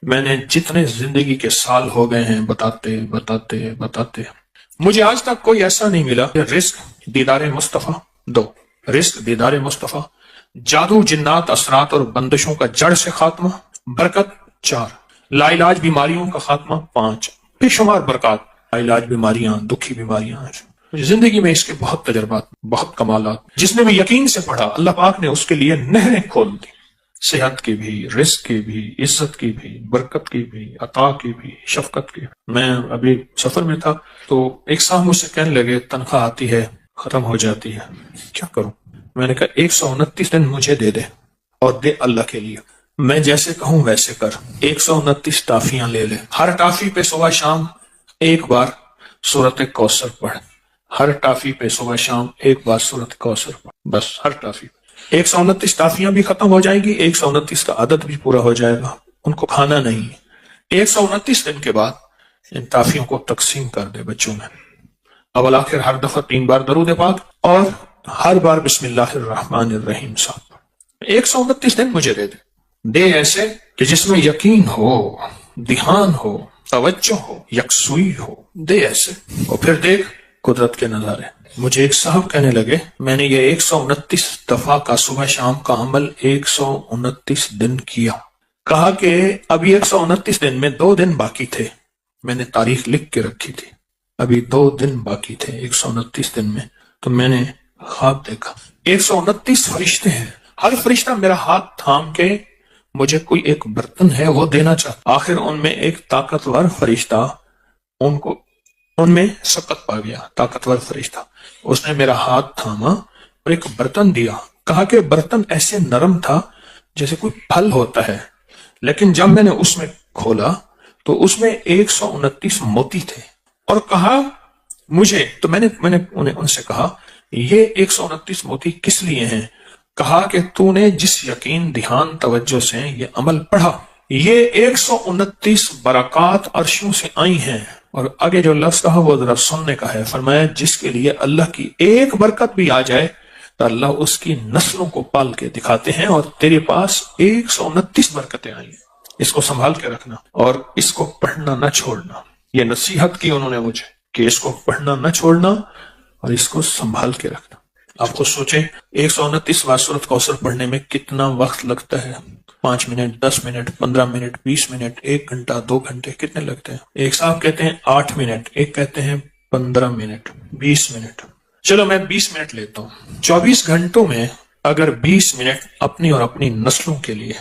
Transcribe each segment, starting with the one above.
میں نے جتنے زندگی کے سال ہو گئے ہیں بتاتے بتاتے بتاتے مجھے آج تک کوئی ایسا نہیں ملا کہ رزق دیدار مصطفیٰ 2، رزق دیدار مصطفیٰ، جادو جنات اثرات اور بندشوں کا جڑ سے خاتمہ، برکت 4، لا علاج بیماریوں کا خاتمہ 5، بے شمار برکات، لا علاج بیماریاں، دکھی بیماریاں۔ زندگی میں اس کے بہت تجربات، بہت کمالات۔ جس نے بھی یقین سے پڑھا اللہ پاک نے اس کے لیے نہریں کھول دی، صحت کی بھی، رزق کی بھی، عزت کی بھی، برکت کی بھی، عطا کی بھی، شفقت کی۔ میں ابھی سفر میں تھا تو ایک صاحب مجھ سے کہنے لگے تنخواہ آتی ہے ختم ہو جاتی ہے، کیا کروں؟ میں نے کہا 129 دن مجھے دے دے اور دے اللہ کے لیے، میں جیسے کہوں ویسے کر۔ 129 ٹافیاں لے لے، ہر ٹافی پہ صبح شام ایک بار سورت کوثر پڑھ، ہر ٹافی پہ صبح شام ایک بار سورت کوثر پڑھ، بس ہر ٹافی پہ 129 ٹافیاں بھی ختم ہو جائیں گی، 129 کا عدد بھی پورا ہو جائے گا، ان کو کھانا نہیں۔ 129 دن کے بعد ان ٹافیوں کو تقسیم کر دے بچوں میں، اول آخر ہر دفعہ 3 بار درود پاک اور ہر بار بسم اللہ الرحمن الرحیم ساتھ۔ 129 دن مجھے دے ایسے کہ جس میں یقین ہو، دھیان ہو، توجہ ہو، یکسوئی ہو، دے ایسے، اور پھر دیکھ قدرت کے نظارے۔ مجھے ایک صاحب کہنے لگے میں نے یہ 129 دفعہ کا صبح شام کا عمل 129 دن کیا، کہا کہ ابھی 129 دن میں 2 دن باقی تھے، میں نے تاریخ لکھ کے رکھی تھی، ابھی 2 دن باقی تھے 129 دن میں، تو میں نے خواب دیکھا 129 فرشتے ہیں، ہر فرشتہ میرا ہاتھ تھام کے مجھے کوئی ایک برتن ہے وہ دینا چاہتا، آخر ان میں ایک طاقتور فرشتہ ان میں سقط پا گیا، طاقتور فرشتہ، اس نے میرا ہاتھ تھاما اور ایک برتن دیا، کہا کہ برتن ایسے نرم تھا جیسے کوئی پھل ہوتا ہے، لیکن جب میں نے اس میں کھولا تو اس میں 129 موتی تھے، اور کہا مجھے، تو میں نے انہیں ان سے کہا یہ 129 موتی کس لیے ہیں؟ کہا کہ تو نے جس یقین دھیان توجہ سے یہ عمل پڑھا، یہ 129 برکات عرشوں سے آئی ہیں، اور آگے جو لفظ کہا وہ ذرا سننے کا ہے، فرمایا جس کے لیے اللہ کی ایک برکت بھی آ جائے تو اللہ اس کی نسلوں کو پال کے دکھاتے ہیں، اور تیرے پاس 129 برکتیں آئی ہیں، اس کو سنبھال کے رکھنا اور اس کو پڑھنا نہ چھوڑنا۔ یہ نصیحت کی انہوں نے مجھے کہ اس کو پڑھنا نہ چھوڑنا اور اس کو سنبھال کے رکھنا۔ آپ خود سوچیں 129 بار سورۃ کوثر پڑھنے میں کتنا وقت لگتا ہے، 5 منٹ، 10 منٹ، 15 منٹ، 20 منٹ، 1 گھنٹہ، 2 گھنٹے، کتنے لگتے ہیں؟ ایک صاحب کہتے ہیں 8 منٹ، ایک کہتے ہیں 15 منٹ، 20 منٹ، چلو میں 20 منٹ لیتا ہوں۔ 24 گھنٹوں میں اگر 20 منٹ اپنی اور اپنی نسلوں کے لیے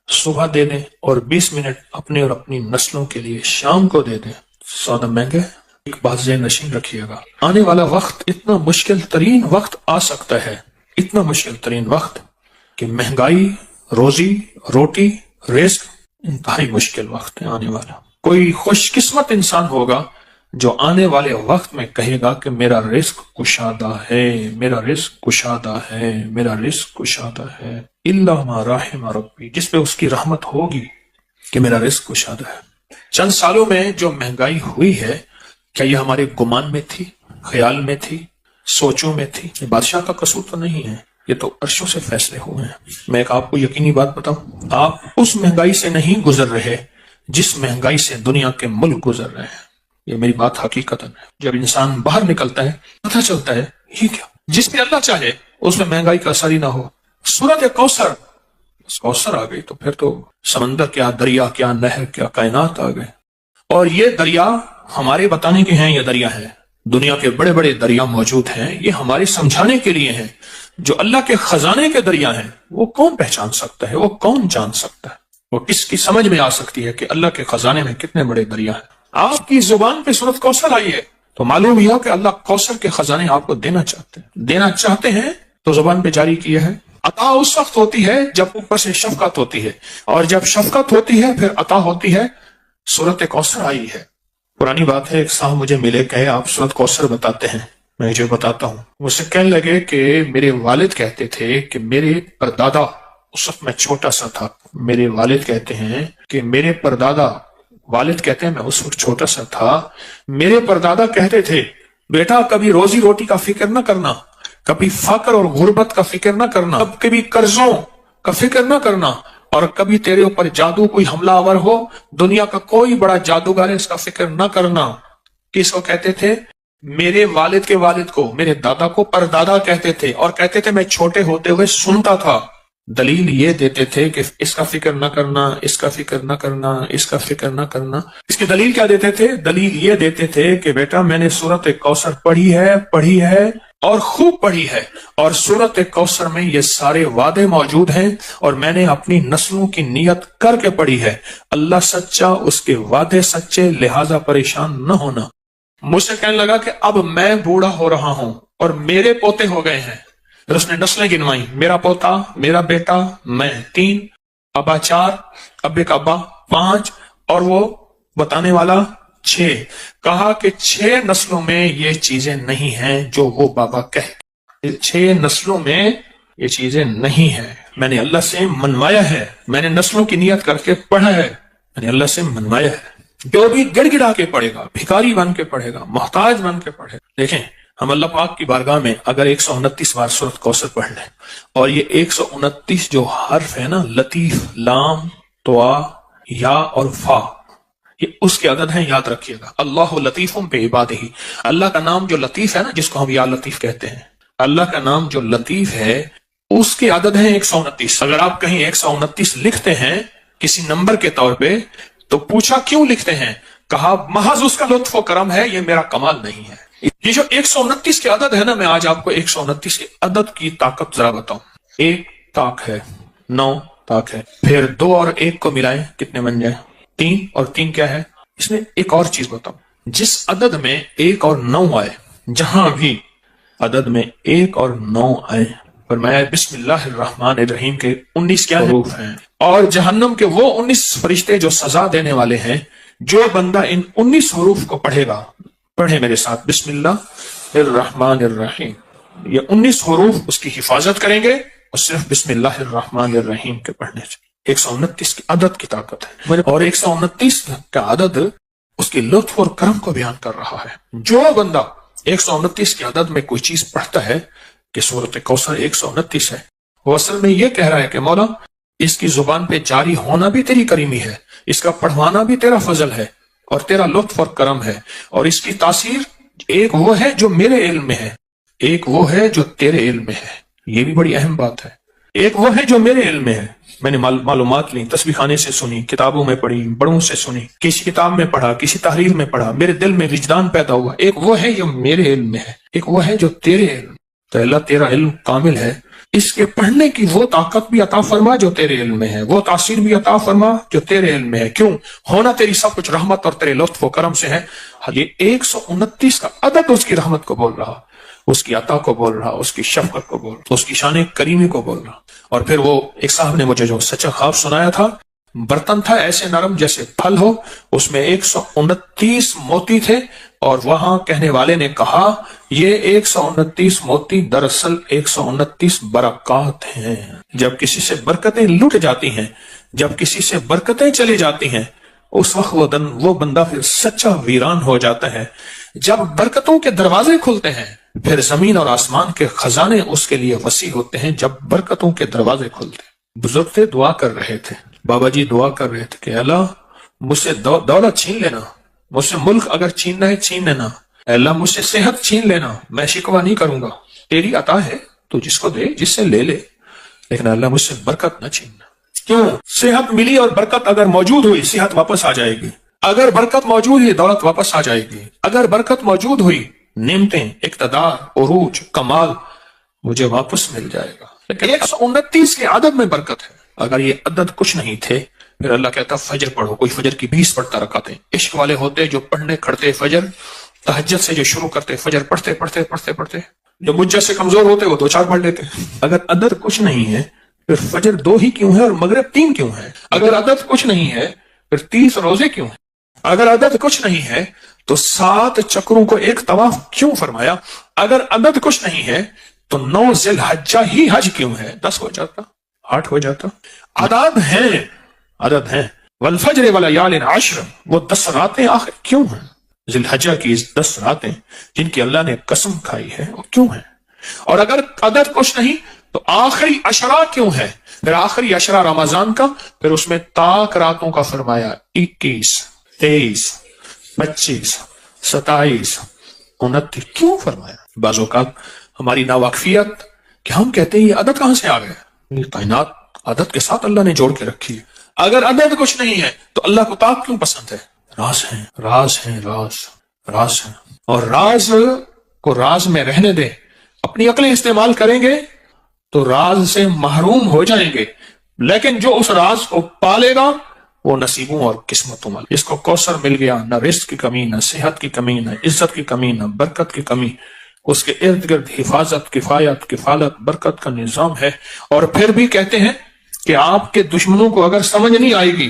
صبح دے دیں اور 20 منٹ اپنی اور اپنی نسلوں کے لیے شام کو دے دیں، سودا مہنگا ہے۔ ایک بات ذہن نشین رکھیے گا، آنے والا وقت اتنا مشکل ترین وقت آ سکتا ہے، اتنا مشکل ترین وقت کہ مہنگائی، روزی روٹی، رزق، انتہائی مشکل وقت ہے آنے والا۔ کوئی خوش قسمت انسان ہوگا جو آنے والے وقت میں کہے گا کہ میرا رزق کشادہ ہے، میرا رزق کشادہ ہے، میرا رزق کشادہ ہے، الا ما رحم ربی، جس پہ اس کی رحمت ہوگی کہ میرا رزق کشادہ ہے۔ چند سالوں میں جو مہنگائی ہوئی ہے، کیا یہ ہمارے گمان میں تھی، خیال میں تھی، سوچوں میں تھی؟ یہ بادشاہ کا قصور تو نہیں ہے، یہ تو عرشوں سے فیصلے ہوئے ہیں۔ میں ایک آپ کو یقینی بات بتاؤں، آپ اس مہنگائی سے نہیں گزر رہے جس مہنگائی سے دنیا کے ملک گزر رہے ہیں، یہ میری بات حقیقت ہے۔ جب انسان باہر نکلتا ہے پتہ چلتا ہے یہ کیا، جس پہ اللہ چاہے اس میں مہنگائی کا اثر ہی نہ ہو۔ سورۃ کوثر، کوثر آ گئی تو پھر تو سمندر کیا، دریا کیا، نہر کیا، کائنات آ گئے، اور یہ دریا ہمارے بتانے کے ہیں، یہ دریا ہے، دنیا کے بڑے بڑے دریا موجود ہیں، یہ ہمارے سمجھانے کے لیے ہیں۔ جو اللہ کے خزانے کے دریا ہیں وہ کون پہچان سکتا ہے، وہ کون جان سکتا ہے، وہ کس کی سمجھ میں آ سکتی ہے کہ اللہ کے خزانے میں کتنے بڑے دریا ہیں۔ آپ کی زبان پہ سورۃ کوثر آئی ہے تو معلوم ہوا کہ اللہ کوثر کے خزانے آپ کو دینا چاہتے ہیں تو زبان پہ جاری کیا ہے۔ عطا اس وقت ہوتی ہے جب اوپر سے شفقت ہوتی ہے، اور جب شفقت ہوتی ہے پھر عطا ہوتی ہے۔ سورۃ کوثر آئی ہے، پرانی بات ہے، ایک صاحب مجھے ملے، کہے آپ سورۃ کوثر بتاتے ہیں، میں جو بتاتا ہوں۔ مجھ سے کہنے لگے کہ میرے والد کہتے تھے کہ میرے پردادا، اس وقت میں چھوٹا سا تھا، میرے والد کہتے ہیں کہ میرے پردادا، والد کہتے ہیں میں اس وقت چھوٹا سا تھا، میرے پردادا کہتے تھے بیٹا کبھی روزی روٹی کا فکر نہ کرنا، کبھی فقر اور غربت کا فکر نہ کرنا، کبھی قرضوں کا فکر نہ کرنا، اور کبھی تیرے اوپر جادو کوئی حملہ آور ہو، دنیا کا کوئی بڑا جادوگر ہے اس کا فکر نہ کرنا۔ کس کو کہتے تھے؟ میرے والد کے والد کو، میرے دادا کو پردادا کہتے تھے، اور کہتے تھے میں چھوٹے ہوتے ہوئے سنتا تھا۔ دلیل یہ دیتے تھے کہ اس کا فکر نہ کرنا، اس کا فکر نہ کرنا، اس کا فکر نہ کرنا۔ اس کی دلیل کیا دیتے تھے؟ دلیل یہ دیتے تھے کہ بیٹا میں نے سورۃ کوثر پڑھی ہے اور خوب پڑھی ہے، اور سورۃ کوثر میں یہ سارے وعدے موجود ہیں، اور میں نے اپنی نسلوں کی نیت کر کے پڑھی ہے۔ اللہ سچا، اس کے وعدے سچے، لہذا پریشان نہ ہونا۔ مجھ سے کہنے لگا کہ اب میں بوڑھا ہو رہا ہوں اور میرے پوتے ہو گئے ہیں، پھر اس نے نسلیں گنوائی، میرا پوتا، میرا بیٹا، میں 3، ابا 4، ابے کا ابا 5، اور وہ بتانے والا 6۔ کہا کہ 6 نسلوں میں یہ چیزیں نہیں ہیں جو وہ بابا کہے، 6 نسلوں میں یہ چیزیں نہیں ہیں۔ میں نے اللہ سے منوایا ہے، میں نے نسلوں کی نیت کر کے پڑھا ہے، میں نے اللہ سے منوایا ہے۔ جو بھی گڑ گڑا کے پڑھے گا، بھکاری بن کے پڑھے گا، محتاج بن کے پڑھے گا۔ دیکھیں ہم اللہ پاک کی بارگاہ میں اگر 129 بار سورۃ کوثر پڑھ لیں، اور یہ 129 جو حرف ہے نا، لطیف، لام، طوا، یا اور فا، یہ اس کے عدد ہیں، یاد رکھیے گا۔ اللہ لطیف بعبادہ، اللہ کا نام جو لطیف ہے نا، جس کو ہم یا لطیف کہتے ہیں، اللہ کا نام جو لطیف ہے اس کے عدد ہیں 129۔ اگر آپ کہیں 129 لکھتے ہیں کسی نمبر کے طور پہ تو پوچھا کیوں لکھتے ہیں؟ کہا محض اس کا لطف و کرم ہے، یہ میرا کمال نہیں ہے۔ یہ جو 129 کے عدد ہے نا، میں آج آپ کو 129 کے عدد کی طاقت ذرا بتاؤں۔ 1 طاق ہے، 9 طاق ہے، پھر 2 اور 1 کو ملائیں کتنے بن جائیں؟ 3، اور 3 کیا ہے؟ اس میں ایک اور چیز بتاؤں، جس عدد میں 1 اور 9 آئے، جہاں بھی عدد میں 1 اور 9 آئے، فرمایا بسم اللہ الرحمن الرحیم کے 19 کیا حروف ہیں، اور جہنم کے وہ 19 فرشتے جو سزا دینے والے ہیں۔ جو بندہ ان 19 حروف کو پڑھے گا، پڑھے میرے ساتھ، بسم اللہ الرحمن الرحیم، یہ 19 حروف اس کی حفاظت کریں گے، اور صرف بسم اللہ الرحمن الرحیم کے پڑھنے سے 129 کی عدد کی طاقت ہے، اور 129 کا عدد اس کی لطف اور کرم کو بیان کر رہا ہے۔ جو بندہ 129 کی عدد میں کوئی چیز پڑھتا ہے کہ سورۃ کوثر 129 ہے، وہ اصل میں یہ کہہ رہا ہے کہ مولا اس کی زبان پہ جاری ہونا بھی تیری کریمی ہے، اس کا پڑھوانا بھی تیرا فضل ہے اور تیرا لطف اور کرم ہے، اور اس کی تاثیر ایک وہ ہے جو میرے علم میں ہے، ایک وہ ہے جو تیرے علم میں ہے۔ یہ بھی بڑی اہم بات ہے، ایک وہ ہے جو میرے علم میں ہے، میں نے معلومات لی، تسبیح خانے سے سنی، کتابوں میں پڑھی، بڑوں سے سنی، کسی کتاب میں پڑھا، کسی تحریر میں پڑھا، میرے دل میں وجدان پیدا ہوا۔ ایک وہ ہے جو میرے علم میں ہے، ایک وہ ہے جو تیرے علم۔ تو اللہ تیرا علم کامل ہے، اس کے پڑھنے کی وہ طاقت بھی عطا فرما جو تیرے علم میں ہے، وہ تاثیر بھی عطا فرما جو تیرے علم میں ہے۔ کیوں؟ ہونا تیری سب کچھ رحمت اور تیرے لطف و کرم سے ہے۔ یہ 129 کا عدد اس کی رحمت کو بول رہا، اس کی عطا کو بول رہا، اس کی شفقت کو بول رہا، اس کی شان کریمی کو بول رہا۔ اور پھر وہ ایک صاحب نے مجھے جو سچا خواب سنایا تھا، برتن تھا ایسے نرم جیسے پھل ہو، اس میں 129 موتی تھے، اور وہاں کہنے والے نے کہا یہ 129 موتی دراصل 129 برکات ہیں۔ جب کسی سے برکتیں لٹ جاتی ہیں، جب کسی سے برکتیں چلی جاتی ہیں، اس وقت وہ بندہ پھر سچا ویران ہو جاتا ہے۔ جب برکتوں کے دروازے کھلتے ہیں، پھر زمین اور آسمان کے خزانے اس کے لیے وسیع ہوتے ہیں۔ جب برکتوں کے دروازے کھلتے ہیں، بزرگ تھے دعا کر رہے تھے، بابا جی دعا کر رہے تھے کہ اللہ مجھ سے دولت چھین لینا، مجھ سے ملک اگر چھیننا ہے چھین لینا، اللہ مجھ سے صحت چھین لینا، میں شکوہ نہیں کروں گا، تیری عطا ہے تو جس کو دے، جس سے لے لے، لیکن اللہ مجھ سے برکت نہ چھیننا۔ کیوں؟ صحت ملی اور برکت اگر موجود ہوئی، صحت واپس آ جائے گی، اگر برکت موجود ہوئی دولت واپس آ جائے گی، اگر برکت موجود ہوئی نعمتیں، اقتدار، عروج، کمال مجھے واپس مل جائے گا۔ لیکن 129 کے عدد میں برکت ہے۔ اگر یہ عدد کچھ نہیں تھے، پھر اللہ کہتا فجر پڑھو، کوئی فجر کی 20 پڑھتا رکھاتے، عشق والے ہوتے جو پڑھنے کھڑتے فجر، تہجد سے جو شروع کرتے فجر پڑھتے پڑھتے پڑھتے پڑھتے، جو مجھ جیسے کمزور ہوتے وہ 2-4 پڑھ لیتے۔ اگر عدد کچھ نہیں ہے پھر فجر 2 ہی کیوں ہے اور مغرب 3 کیوں ہے؟ اگر عدد کچھ نہیں ہے پھر 30 روزے کیوں ہیں؟ اگر عدد کچھ نہیں ہے تو 7 چکروں کو ایک طواف کیوں فرمایا؟ اگر عدد کچھ نہیں ہے تو 9 ذی الحجہ ہی حج کیوں ہے؟ 10 ہو جاتا، 8 ہو جاتا۔ عدد ہیں، عدد ہیں۔ والفجر ولیال عشر، وہ 10 راتیں آخر کیوں ہیں؟ ذی الحجہ کی 10 راتیں جن کی اللہ نے قسم کھائی ہے وہ کیوں ہیں؟ اور اگر عدد کچھ نہیں تو آخری عشرہ کیوں ہے؟ پھر آخری عشرہ رمضان کا، پھر اس میں تاک راتوں کا فرمایا 21 23 25 27 29 کیوں فرمایا؟ بعض اوقات ہماری ناواقفیت کہ ہم کہتے ہیں یہ عدد کہاں سے آ گئے؟ یہ کائنات عدد کے ساتھ اللہ نے جوڑ کے رکھی ہے، اگر عدد کچھ نہیں ہے تو اللہ کو تاک کیوں پسند ہے؟ راز ہیں، راز ہیں، راز ہیں، اور راز کو راز میں رہنے دیں، اپنی عقلیں استعمال کریں گے تو راز سے محروم ہو جائیں گے، لیکن جو اس راز کو پالے گا وہ نصیبوں اور قسمتوں والا۔ اس کو کوثر مل گیا، نہ رزق کی کمی، نہ صحت کی کمی، نہ عزت کی کمی، نہ برکت کی کمی، اس کے ارد گرد حفاظت، کفایت، کفالت، برکت کا نظام ہے۔ اور پھر بھی کہتے ہیں کہ آپ کے دشمنوں کو اگر سمجھ نہیں آئے گی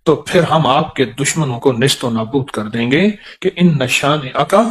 تو پھر ہم آپ کے دشمنوں کو نیست و نابود کر دیں گے کہ ان نشان اکا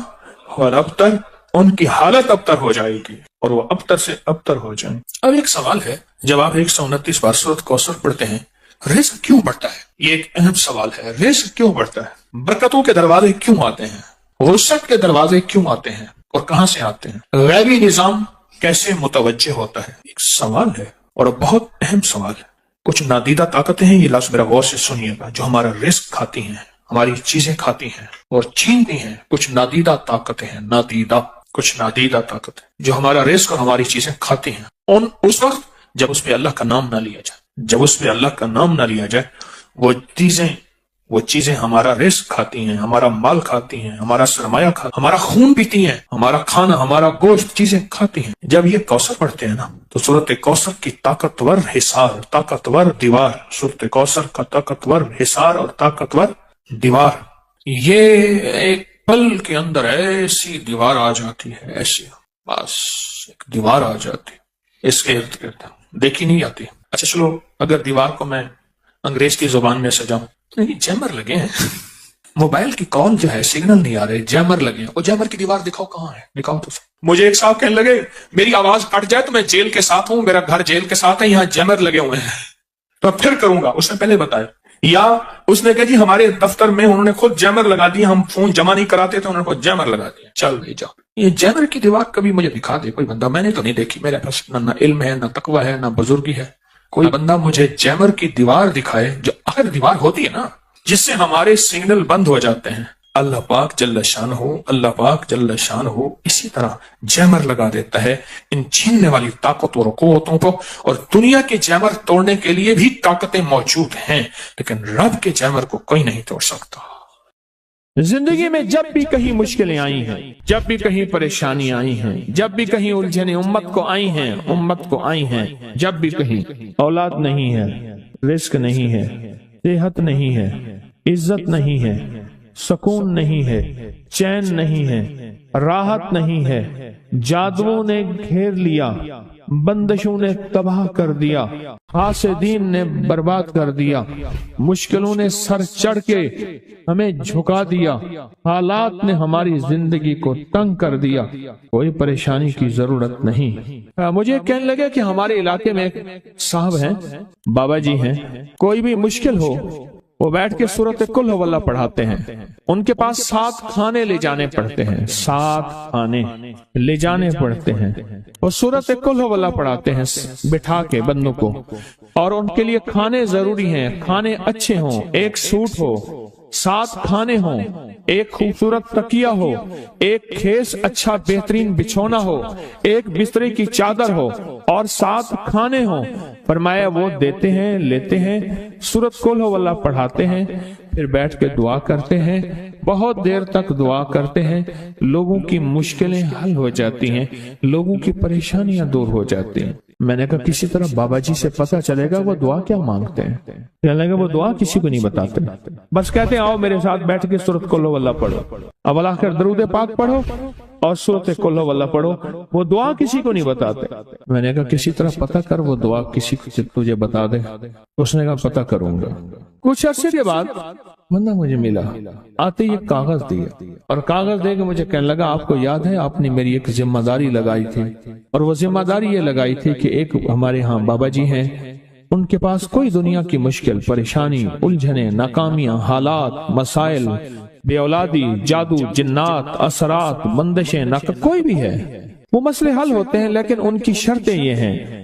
اور ابتر، ان کی حالت ابتر ہو جائے گی اور وہ ابتر سے ابتر ہو جائیں۔ اب ایک سوال ہے، جب آپ 129 بار سورۃ کوثر پڑھتے ہیں، رزق کیوں بڑھتا ہے؟ یہ ایک اہم سوال ہے، رزق کیوں بڑھتا ہے؟ برکتوں کے دروازے کیوں آتے ہیں؟ وسعت کے دروازے کیوں آتے ہیں اور کہاں سے آتے ہیں؟ غیبی نظام کیسے متوجہ ہوتا ہے؟ ایک سوال ہے اور بہت اہم سوال ہے۔ کچھ نادیدہ طاقتیں ہیں، یہ لفظ میرا غور سے سنیے گا، جو ہمارا رزق کھاتی ہیں، ہماری چیزیں کھاتی ہیں اور چھینتی ہیں۔ کچھ نادیدہ طاقتیں ہیں، کچھ نادیدہ طاقتیں جو ہمارا رزق اور ہماری چیزیں کھاتی ہیں، اس وقت جب اس پہ اللہ کا نام نہ لیا جائے، وہ چیزیں ہمارا رزق کھاتی ہیں، ہمارا مال کھاتی ہیں، ہمارا سرمایہ کھاتی ہیں، ہمارا خون پیتی ہیں، ہمارا کھانا، ہمارا گوشت چیزیں کھاتی ہیں۔ جب یہ کوثر پڑھتے ہیں نا تو سورۃ کوثر کی طاقتور حصار، طاقتور دیوار، سورۃ کوثر کا طاقتور حصار اور طاقتور دیوار، یہ ایک پل کے اندر ایسی دیوار آ جاتی ہے، ایسی بس ایک دیوار آ جاتی ہے، اس کے ارد گرد دیکھی نہیں آتی۔ اچھا چلو، اگر دیوار کو میں انگریز کی زبان میں سجاؤں، جیمر لگے ہیں، موبائل کی کال جو ہے سگنل نہیں آ رہے، جیمر لگے ہیں، وہ جیمر کی دیوار دکھاؤ کہاں ہے، دکھاؤ تو۔ مجھے ایک صاحب کہنے لگے میری آواز کٹ جائے تو میں جیل کے ساتھ ہوں، میرا گھر جیل کے ساتھ ہے، یہاں جیمر لگے ہوئے ہیں، تو پھر کروں گا۔ اس نے پہلے بتایا، یا اس نے کہا جی ہمارے دفتر میں انہوں نے خود جیمر لگا دیا، ہم فون جمع نہیں کراتے تو انہوں نے خود جیمر لگا دیا، چل بھائی جاؤ۔ یہ جیمر کی دیوار کبھی مجھے دکھا دے کوئی بندہ، میں نے تو نہیں دیکھی، میرے پاس نہ علم ہے، نہ تقوی ہے، نہ بزرگی ہے، کوئی بندہ مجھے جیمر کی دیوار دکھائے، جو آخر دیوار ہوتی ہے نا جس سے ہمارے سگنل بند ہو جاتے ہیں۔ اللہ پاک جل شان ہو اسی طرح جیمر لگا دیتا ہے ان چھیننے والی طاقتوں اور قوتوں کو، اور دنیا کے جیمر توڑنے کے لیے بھی طاقتیں موجود ہیں، لیکن رب کے جیمر کو کوئی نہیں توڑ سکتا۔ زندگی میں جب بھی کہیں مشکلیں آئی ہیں، جب بھی کہیں پریشانیاں آئی ہیں، جب بھی کہیں الجھنیں امت کو آئی ہیں، جب بھی کہیں اولاد نہیں ہے، رزق نہیں ہے، صحت نہیں ہے، عزت نہیں ہے، سکون نہیں ہے، چین نہیں ہے، راحت نہیں ہے، جادوؤں نے گھیر لیا، بندشوں نے تباہ کر دیا، حاسدین نے برباد کر دیا، مشکلوں نے سر چڑھ کے ہمیں جھکا دیا، حالات نے ہماری زندگی کو تنگ کر دیا، کوئی پریشانی کی ضرورت نہیں۔ مجھے کہنے لگے کہ ہمارے علاقے میں ایک صاحب ہیں، بابا جی ہیں، کوئی بھی مشکل ہو وہ بیٹھ کے سورۃ قل ہو اللہ پڑھاتے ہیں، ان کے پاس 7 کھانے لے جانے پڑتے ہیں، 7 کھانے لے جانے پڑتے ہیں، وہ سورۃ قل ہو اللہ پڑھاتے ہیں بٹھا کے بندوں کو، اور ان کے لیے کھانے ضروری ہیں، کھانے اچھے ہوں، ایک سوٹ ہو، 7 کھانے ہوں، ایک خوبصورت تکیہ ہو، ایک کھیس اچھا بہترین بچھونا ہو، ایک بسترے کی چادر ہو، اور 7 کھانے ہوں۔ فرمایا وہ دیتے ہیں، لیتے ہیں، سورۃ قل ہو اللہ پڑھاتے ہیں، پھر بیٹھ کے دعا کرتے ہیں، بہت دیر تک دعا کرتے ہیں، لوگوں کی مشکلیں حل ہو جاتی ہیں، لوگوں کی پریشانیاں دور ہو جاتی ہیں۔ میں نے کہا کسی طرح بابا جی سے پتہ چلے گا وہ دعا کیا مانگتے ہیں۔ کہنے لگے وہ دعا کسی کو نہیں بتاتے، بس کہتے ہیں آؤ میرے ساتھ بیٹھ کے سورۃ قل ہو اللہ پڑھو، اول آخر درود پاک پڑھو اور سورۃ قل ہو اللہ پڑھو، وہ دعا کسی کو نہیں بتاتے۔ میں نے کہا کسی طرح پتہ کر وہ دعا کسی کو تجھے بتا دے۔ اس نے کہا پتہ کروں گا۔ کچھ عرصے کے بعد بندہ مجھے ملا، آتے یہ کاغذ دیا، اور کاغذ دے کے مجھے کہنے لگا آپ کو یاد ہے آپ نے میری ایک ذمہ داری لگائی تھی، اور وہ ذمہ داری یہ لگائی تھی کہ ایک ہمارے ہاں بابا جی ہیں، ان کے پاس کوئی دنیا کی مشکل، پریشانی، الجھنیں، ناکامیاں، حالات، مسائل، بے اولادی، جادو، جنات، اثرات، بندشیں، کوئی بھی ہے، وہ مسئلے حل ہوتے ہیں، لیکن ان کی شرطیں یہ ہیں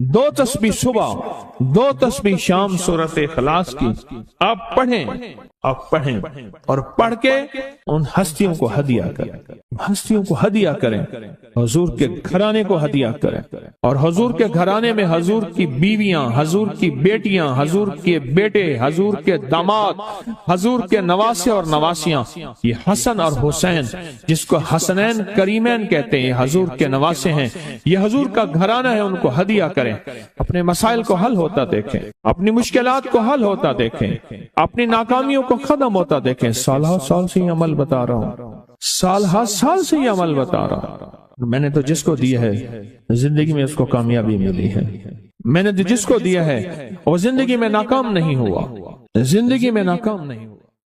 2 تسبیح صبح 2 تسبیح شام سورۃ اخلاص کی آپ پڑھیں اور پڑھ کے ان ہستیوں کو ہدیہ کریں، حضور کے گھرانے کو ہدیہ کریں، اور حضور کے گھرانے میں حضور کی بیویاں، حضور کی بیٹیاں، حضور کے بیٹے، حضور کے داماد، حضور کے نواسے اور نواسیاں، یہ حسن اور حسین جس کو حسنین کریمین کہتے ہیں، یہ حضور کے نواسے ہیں، یہ حضور کا گھرانہ ہے، ان کو ہدیہ کریں، اپنے مسائل کو حل ہوتا دیکھیں، اپنی مشکلات کو حل ہوتا دیکھیں، اپنی ناکامیوں کو ختم ہوتا دیکھیں۔ سال سے یہ عمل بتا رہا ہوں، سال سے یہ عمل بتا رہا ہوں۔ میں نے تو جس کو دیا ہے زندگی میں اس کو کامیابی ملی ہے، میں نے جس کو دیا ہے وہ زندگی میں ناکام نہیں ہوا،